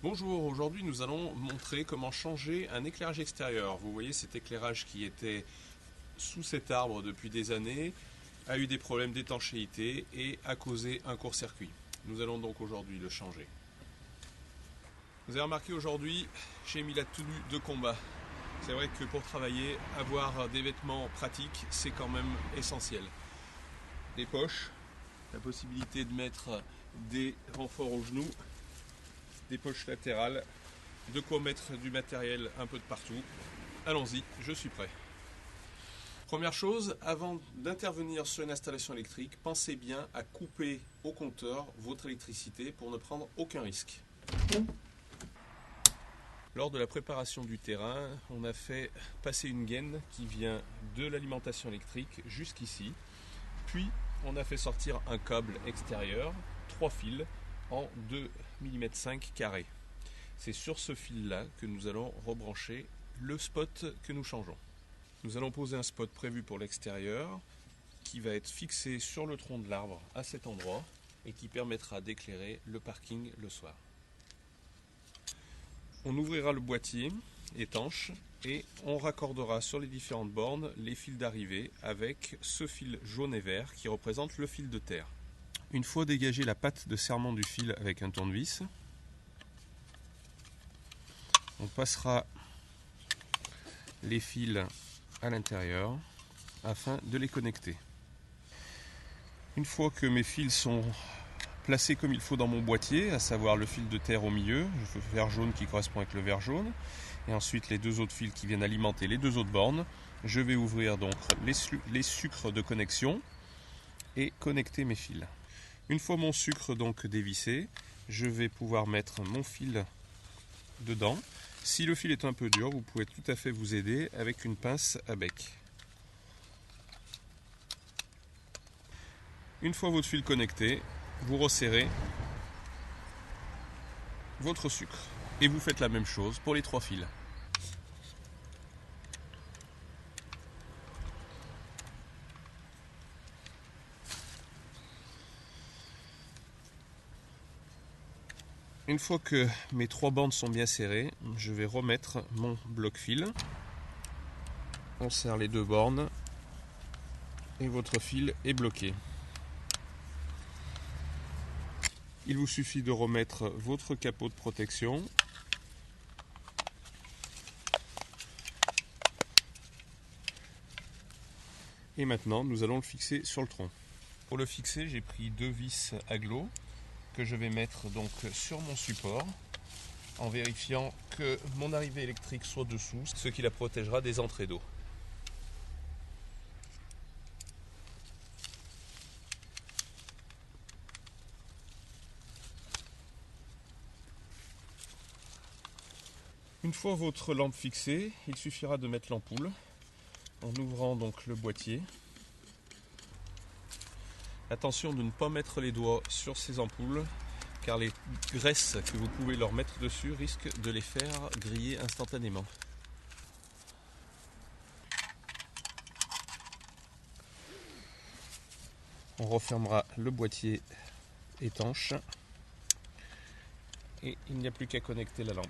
Bonjour, aujourd'hui nous allons montrer comment changer un éclairage extérieur. Vous voyez cet éclairage qui était sous cet arbre depuis des années, a eu des problèmes d'étanchéité et a causé un court-circuit. Nous allons donc aujourd'hui le changer. Vous avez remarqué aujourd'hui, j'ai mis la tenue de combat. C'est vrai que pour travailler, avoir des vêtements pratiques, c'est quand même essentiel. Des poches, la possibilité de mettre des renforts aux genoux, des poches latérales, de quoi mettre du matériel un peu de partout. Allons-y, je suis prêt. Première chose, avant d'intervenir sur une installation électrique, pensez bien à couper au compteur votre électricité pour ne prendre aucun risque. Lors de la préparation du terrain, on a fait passer une gaine qui vient de l'alimentation électrique jusqu'ici. Puis on a fait sortir un câble extérieur, 3 fils en 2 mm 5 carrés. C'est sur ce fil-là que nous allons rebrancher le spot que nous changeons. Nous allons poser un spot prévu pour l'extérieur qui va être fixé sur le tronc de l'arbre à cet endroit et qui permettra d'éclairer le parking le soir. On ouvrira le boîtier étanche et on raccordera sur les différentes bornes les fils d'arrivée avec ce fil jaune et vert qui représente le fil de terre. Une fois dégagé la patte de serrement du fil avec un tournevis, on passera les fils à l'intérieur afin de les connecter. Une fois que mes fils sont placés comme il faut dans mon boîtier, à savoir le fil de terre au milieu, le vert jaune qui correspond avec le vert jaune, et ensuite les deux autres fils qui viennent alimenter les deux autres bornes, je vais ouvrir donc les sucres de connexion et connecter mes fils. Une fois mon sucre donc dévissé, je vais pouvoir mettre mon fil dedans. Si le fil est un peu dur, vous pouvez tout à fait vous aider avec une pince à bec. Une fois votre fil connecté, vous resserrez votre sucre et vous faites la même chose pour les 3 fils. Une fois que mes 3 bandes sont bien serrées, je vais remettre mon bloc fil. On serre les 2 bornes et votre fil est bloqué. Il vous suffit de remettre votre capot de protection. Et maintenant, nous allons le fixer sur le tronc. Pour le fixer, j'ai pris 2 vis agglo que je vais mettre donc sur mon support en vérifiant que mon arrivée électrique soit dessous, ce qui la protégera des entrées d'eau. Une fois votre lampe fixée, il suffira de mettre l'ampoule en ouvrant donc le boîtier. Attention de ne pas mettre les doigts sur ces ampoules car les graisses que vous pouvez leur mettre dessus risquent de les faire griller instantanément. On refermera le boîtier étanche et il n'y a plus qu'à connecter la lampe.